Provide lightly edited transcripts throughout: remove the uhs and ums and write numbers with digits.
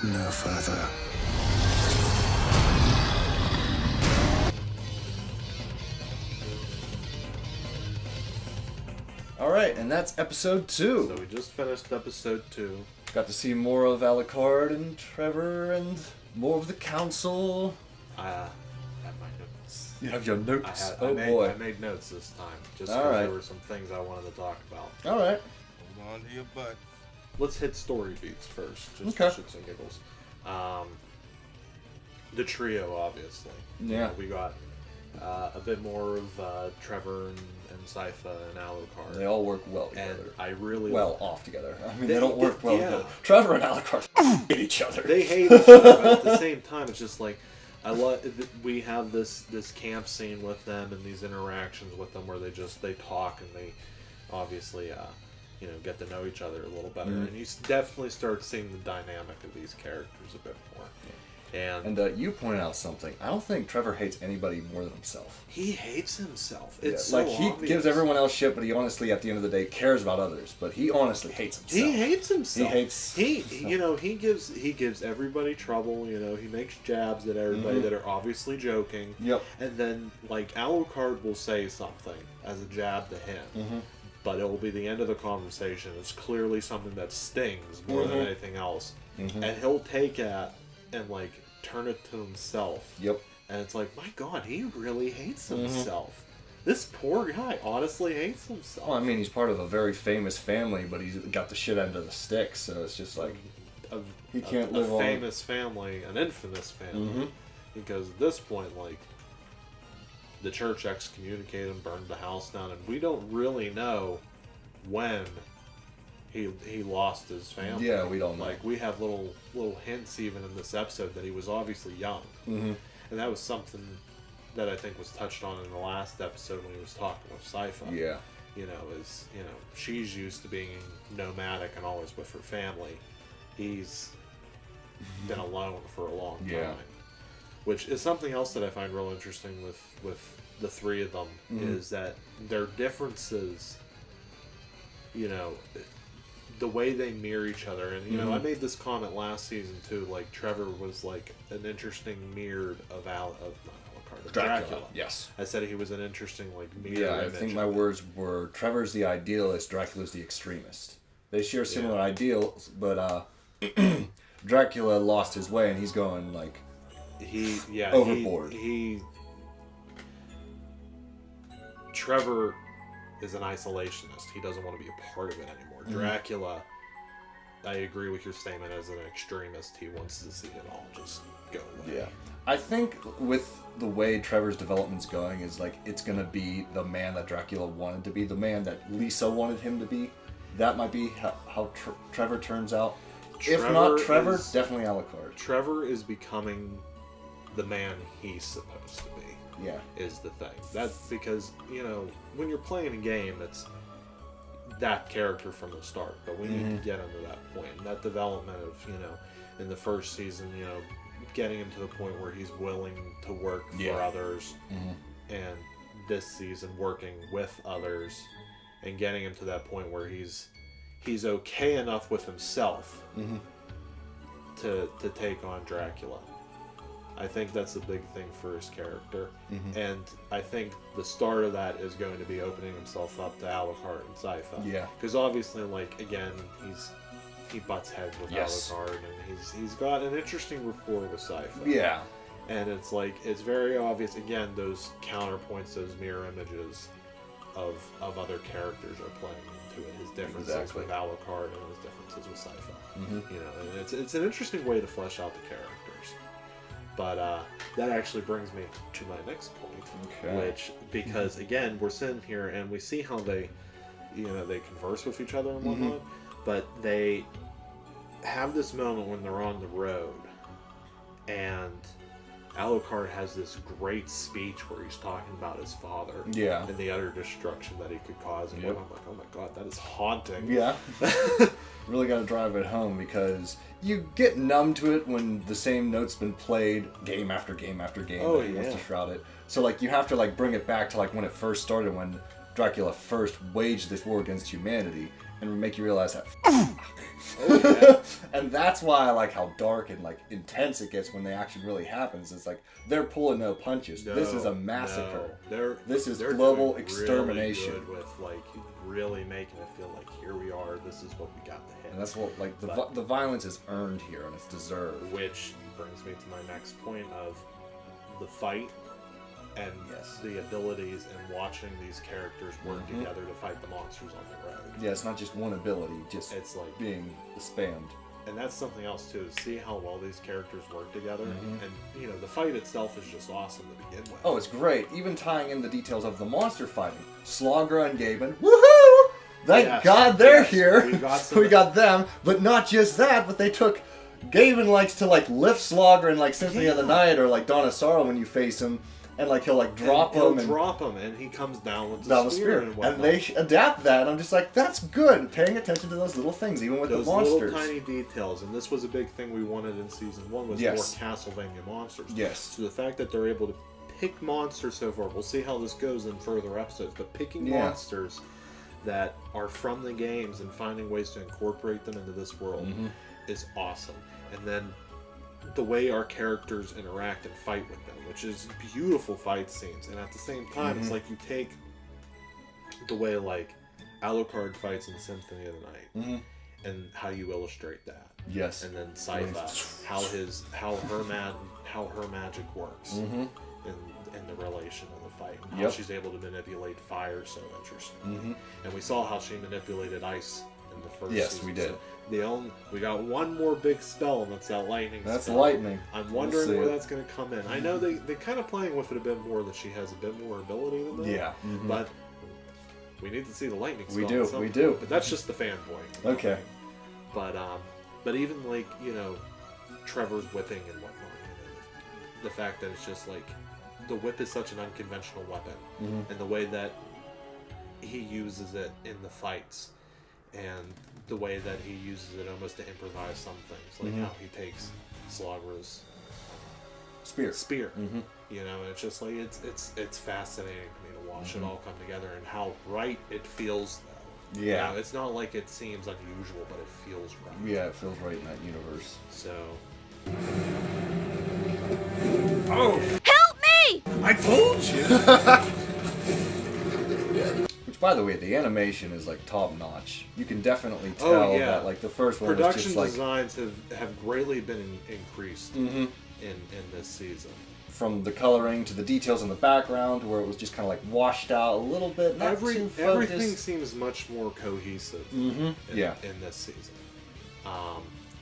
No further. Alright, and that's episode 2. So we just finished episode 2. Got to see more of Alucard and Trevor and more of the council. I have my notes. You have your notes. I boy. made notes this time, just All because right. there were some things I wanted to talk about. Alright. Hold on to your butt. Let's hit story beats first, just Okay. for shits and giggles. The trio, obviously. You Yeah. know, we got a bit more of Trevor and Sypha and Alucard. They all work well and together. I really Off together. I mean, they don't work well yeah. together. Trevor and Alucard hate each other. They hate each other, but at the same time, it's just like we have this camp scene with them and these interactions with them where they talk and they obviously get to know each other a little better, and you definitely start seeing the dynamic of these characters a bit more. And you pointed out something. I don't think Trevor hates anybody more than himself. he hates himself. Yeah, It's so he obvious. gives everyone else shit, but he honestly, at the end of the day, cares about others. But he honestly hates himself. He hates himself. He hates. He gives everybody trouble. He makes jabs at everybody that are obviously joking. Yep. And then like Alucard will say something as a jab to him, but it will be the end of the conversation. It's clearly something that stings more than anything else, and he'll take it and like turn it to himself. Yep. And it's like, my God, he really hates himself. This poor guy honestly hates himself. Well, I mean, he's part of a very famous family, but he's got the shit end of the stick, so it's just like he can't live a on. famous family, an infamous family, because at this point, like, the church excommunicated him, burned the house down, and we don't really know when he lost his family. Yeah, we don't know. Like, we have little hints even in this episode that he was obviously young, and that was something that I think was touched on in the last episode when he was talking with Sypha. Yeah. She's used to being nomadic and always with her family. He's been alone for a long time. Yeah. Which is something else that I find real interesting with the three of them, is that their differences, the way they mirror each other. And, I made this comment last season too, like Trevor was like an interesting mirror of Dracula. Yes. I said he was an interesting like mirror Yeah, I image think of my it. words were Trevor's the idealist, Dracula's the extremist. They share similar ideals, but Dracula lost his way and he's going like overboard. Trevor is an isolationist. He doesn't want to be a part of it anymore. Dracula, I agree with your statement, as an extremist. He wants to see it all just go away. Yeah. I think with the way Trevor's development's going is like it's going to be the man that Dracula wanted to be, the man that Lisa wanted him to be. That might be how Trevor turns out. If not Trevor, definitely Alucard. Trevor is becoming the man he's supposed to be. Yeah. Is the thing. That's because, when you're playing a game, it's that character from the start. But we need to get into that point. And that development of, in the first season, getting him to the point where he's willing to work for others. And this season, working with others. And getting him to that point where he's okay enough with himself to take on Dracula. I think that's a big thing for his character. And I think the start of that is going to be opening himself up to Alucard and Sypha. Yeah. Because obviously, like, again, he butts heads with Alucard, and he's got an interesting rapport with Sypha. Yeah. And it's like, it's very obvious, again, those counterpoints, those mirror images of other characters are playing into it. His differences with Alucard and his differences with Sypha. And it's an interesting way to flesh out the characters. But that actually brings me to my next point, which, because again, we're sitting here and we see how they converse with each other and whatnot, but they have this moment when they're on the road, and Alucard has this great speech where he's talking about his father and the utter destruction that he could cause. And I'm like, oh my God, that is haunting. Yeah. Really got to drive it home because you get numb to it when the same note's been played game after game after game that he wants to shroud it. So like you have to like bring it back to like when it first started, when Dracula first waged this war against humanity, and make you realize that. Oh, yeah. And that's why I like how dark and like intense it gets when the action really happens. It's like they're pulling no punches. This is a massacre. This is global extermination. Really good with like really making it feel like here we are. This is what we got to hit. And that's what like the violence is earned here and it's deserved. Which brings me to my next point of the fight and the abilities and watching these characters work together to fight the monsters on the road. Yeah, it's not just one ability, just it's like being spammed. And that's something else too, to see how well these characters work together. And you know, the fight itself is just awesome to begin with. Oh, it's great. Even tying in the details of the monster fighting. Slogra and Gaibon. Woohoo! Thank God they're here. We got them. But not just that, but they took... Gaibon likes to like lift Slogra in like Symphony of the Night or like Dawn of Sorrow when you face him. And like he'll like drop him and he comes down with the spear and they adapt that. And I'm just like, that's good. Paying attention to those little things, even with those the monsters. Little tiny details, and this was a big thing we wanted in season 1 was more Castlevania monsters. Yes. So the fact that they're able to pick monsters so far, we'll see how this goes in further episodes. But picking monsters that are from the games and finding ways to incorporate them into this world is awesome. And then the way our characters interact and fight with them, which is beautiful fight scenes, and at the same time it's like you take the way like Alucard fights in Symphony of the Night and how you illustrate that, and then Sypha, how her magic works in the relation of the fight, and how she's able to manipulate fire so interesting, and we saw how she manipulated ice in the first season. We did. So we got one more big spell, and that's that lightning spell. That's lightning. I'm wondering where that's going to come in. I know they're kind of playing with it a bit more, that she has a bit more ability than that. Yeah. But we need to see the lightning spell. We do. But that's just the fan point. Okay. But even like, you know, Trevor's whipping and whatnot, you know, the fact that it's just like, the whip is such an unconventional weapon. And the way that he uses it in the fights, and the way that he uses it almost to improvise some things, like how he takes Slogra's spear. You know, it's just like it's fascinating to me to watch it all come together and how right it feels. Though, yeah, you know, it's not like it seems unusual, but it feels right. Yeah, it feels right in that universe. So, Help me! I told you. By the way, the animation is like top notch. You can definitely tell that like the first one was just like... designs have greatly been increased in this season. From the coloring to the details in the background, where it was just kind of like washed out a little bit, not too focused. Everything seems much more cohesive in this season.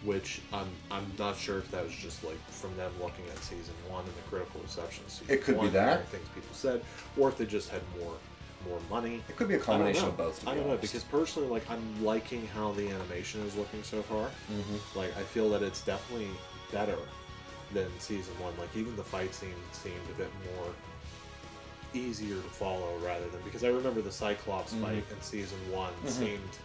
Which I'm not sure if that was just like from them looking at season 1 and the critical reception of season 1. It could be that. Things people said, or if they just had more money. It could be a combination of both. I don't know, because personally, like, I'm liking how the animation is looking so far. Like, I feel that it's definitely better than season 1. Like, even the fight scenes seemed a bit more easier to follow rather than, because I remember the Cyclops fight in season 1 seemed,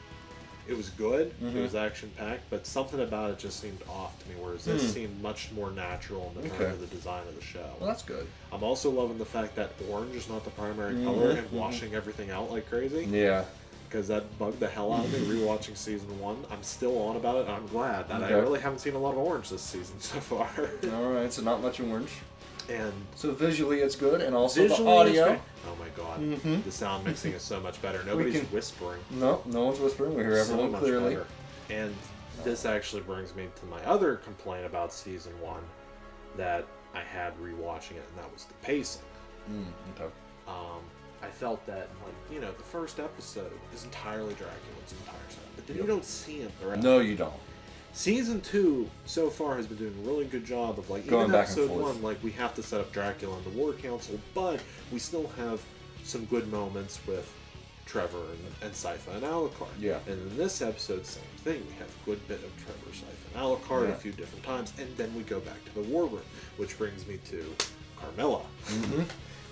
it was good, it was action packed, but something about it just seemed off to me, whereas this seemed much more natural in the terms of the design of the show. Well, that's good. I'm also loving the fact that orange is not the primary color and washing everything out like crazy. Yeah. Because that bugged the hell out of me rewatching season 1. I'm still on about it, and I'm glad that I really haven't seen a lot of orange this season so far. Alright, so not much orange. And so visually it's good, and also the audio. Oh my god, the sound mixing is so much better. Nobody's whispering. No one's whispering. We hear everyone clearly. Better. And this actually brings me to my other complaint about season 1 that I had rewatching it, and that was the pacing. Okay. I felt that, like, you know, the first episode is entirely Dracula's entire time, but then you don't see him the rest. No, you don't. Season 2 so far has been doing a really good job of, like, going even back episode and forth. 1, like, we have to set up Dracula and the War Council, but we still have some good moments with Trevor and Sypha and Alucard. Yeah. And in this episode, same thing. We have a good bit of Trevor, Sypha, and Alucard a few different times, and then we go back to the war room, which brings me to Carmilla,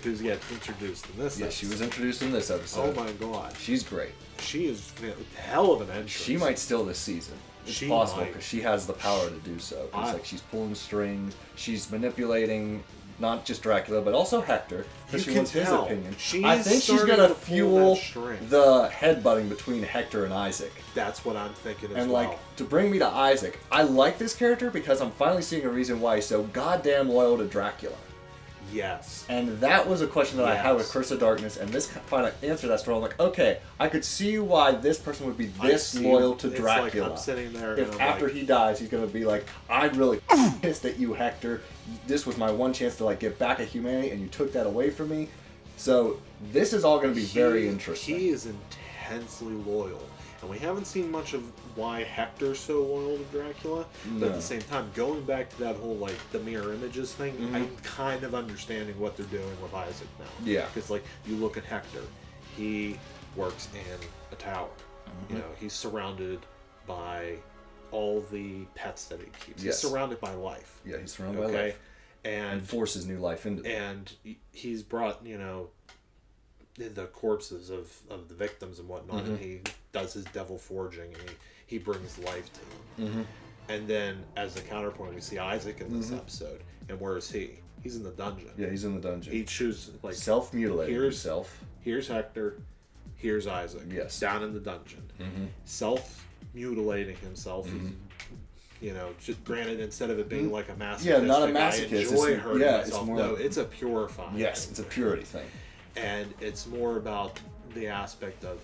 who's yet introduced in this episode. She was introduced in this episode. Oh my god. She's great. She is a hell of an entrance. She might steal this season. It's possible because she has the power to do so. It's like she's pulling strings, she's manipulating not just Dracula, but also Hector, because she wants his opinion. She I is think she's starting gonna to pull fuel that string. the headbutting between Hector and Isaac. That's what I'm thinking as And well. like, to bring me to Isaac, I like this character because I'm finally seeing a reason why he's so goddamn loyal to Dracula. Yes. And that was a question that I had with Curse of Darkness, and this kind of answered that story. I'm like, okay, I could see why this person would be this loyal to Dracula. Like I'm sitting there if and after he dies, he's going to be like, I'm really pissed at you, Hector. This was my one chance to like get back at humanity, and you took that away from me. So this is all going to be very interesting. He is intensely loyal. And we haven't seen much of why Hector's so loyal to Dracula, but at the same time, going back to that whole, like, the mirror images thing, I'm kind of understanding what they're doing with Isaac now. Yeah. Because, like, you look at Hector, he works in a tower. You know, he's surrounded by all the pets that he keeps. Yes. He's surrounded by life. Yeah, he's surrounded by life. And forces new life into them. And he's brought, you know, the corpses of the victims and whatnot, and he does his devil forging, and he brings life to them. And then, as a counterpoint, we see Isaac in this episode, and where is he? He's in the dungeon. Yeah, he's in the dungeon. He chooses, like, self-mutilating himself. Here's Hector, here's Isaac. Yes. Down in the dungeon. Self-mutilating himself. You know, just, granted, instead of it being like a masochist, yeah, not a masochist. I enjoy hurting myself. It's more no, it's a purifying. Yes, thing. it's a purity thing. And it's more about the aspect of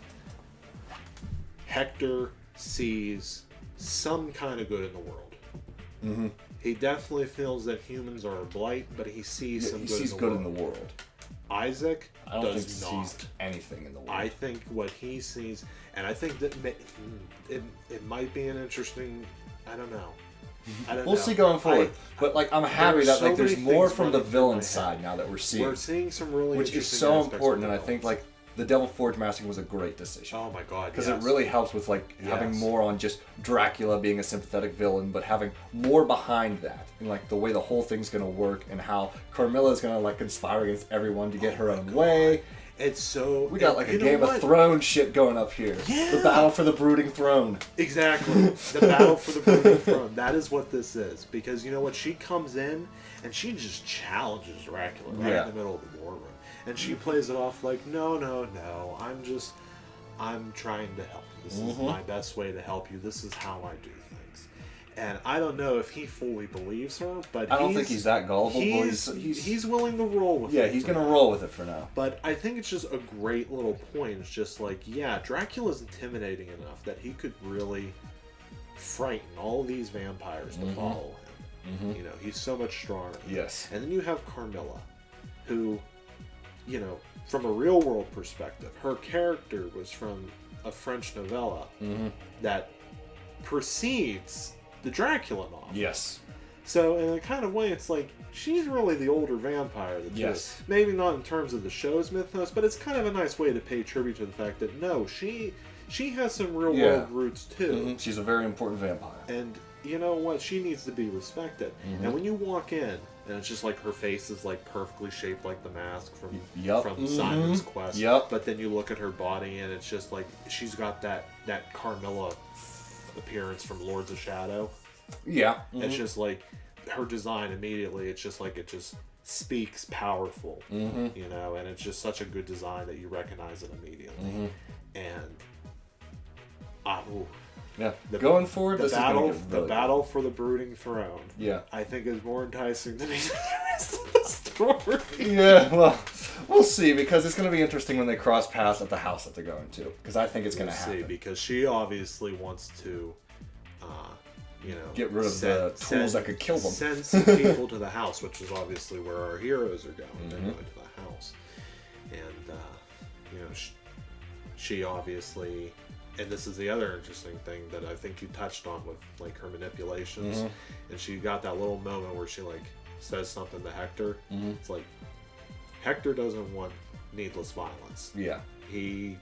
Hector sees some kind of good in the world. He definitely feels that humans are a blight, but he sees some good in the world. He sees good in the world. Isaac I don't think does he not. sees anything in the world. I think what he sees, and I think that it might be an interesting, I don't know. We'll see going forward. But like, I'm happy that like there's more from the villain side now that we're seeing. We're seeing some really which is interesting so aspects important, of and I think like the Devil Forge Massacre was a great decision. Oh my god, because it really helps with like having more on just Dracula being a sympathetic villain, but having more behind that, and like the way the whole thing's gonna work, and how Carmilla is gonna like conspire against everyone to get her own way. It's so... We got like a Game of Thrones shit going up here. Yeah. The battle for the brooding throne. Exactly. The battle for the brooding throne. That is what this is. Because you know what? She comes in and she just challenges Dracula right in the middle of the war room. And she plays it off like, no, I'm trying to help you. This is my best way to help you. This is how I do things. And I don't know if he fully believes her, but I don't think he's that gullible. He's willing to roll with it. Yeah, he's going to roll with it for now. But I think it's just a great little point. It's just like, yeah, Dracula's intimidating enough that he could really frighten all these vampires to follow him. You know, he's so much stronger. Yes. And then you have Carmilla, who, you know, from a real world perspective, her character was from a French novella that precedes the Dracula novel. Yes. So in a kind of way, it's like she's really the older vampire. Maybe not in terms of the show's mythos, but it's kind of a nice way to pay tribute to the fact that no, she has some real world roots too. She's a very important vampire. And you know what? She needs to be respected. And when you walk in, and it's just like her face is like perfectly shaped like the mask from Simon's Quest. But then you look at her body, and it's just like she's got that Carmilla appearance from Lords of Shadow. It's just like her design immediately. It's just like it just speaks powerful, you know, and it's just such a good design that you recognize it immediately. And going forward, the battle for the brooding throne. I think is more enticing than the rest of the story. Well, we'll see, because it's going to be interesting when they cross paths at the house that they're going to, because I think it's going to happen. Because she obviously wants to, you know, get rid of the tools that could kill them. Send some people to the house, which is obviously where our heroes are going. They're going to the house, and you know, she obviously. And this is the other interesting thing that I think you touched on with like her manipulations, and she got that little moment where she like says something to Hector. It's like Hector doesn't want needless violence. He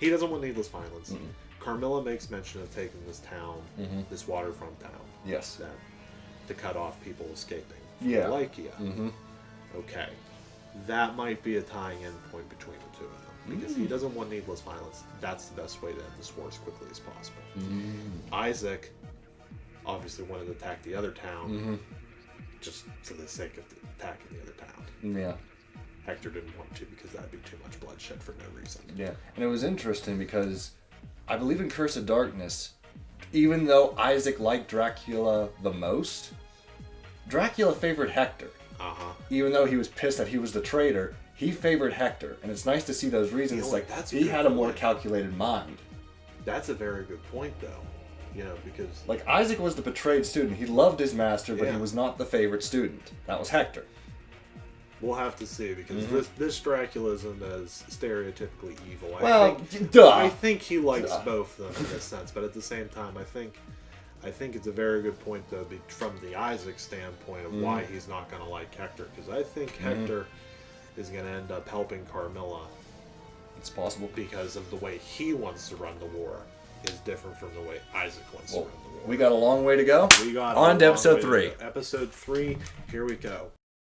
doesn't want needless violence. Carmilla makes mention of taking this town, this waterfront town, to cut off people escaping from Lycia. Okay, that might be a tying in point between the two of them. Because he doesn't want needless violence. That's the best way to end this war as quickly as possible. Isaac obviously wanted to attack the other town just for the sake of attacking the other town. Yeah. Hector didn't want to because that'd be too much bloodshed for no reason. Yeah, and it was interesting because I believe in Curse of Darkness, even though Isaac liked Dracula the most, Dracula favored Hector. Uh-huh. Even though he was pissed that he was the traitor, he favored Hector, and it's nice to see those reasons. You know, like that's he had a more calculated mind. That's a very good point, though. You know, because like Isaac was the betrayed student. He loved his master, but Yeah. he was not the favorite student. That was Hector. we'll have to see, because this Dracula isn't as stereotypically evil. I think he likes both of them in a sense, but at the same time, I think it's a very good point, though, from the Isaac standpoint of why he's not going to like Hector, because I think Hector is going to end up helping Carmilla. It's possible. Because of the way he wants to run the war is different from the way Isaac wants to run the war. We got a long way to go. We got on to a long episode way to 3. go. Episode 3, here we go.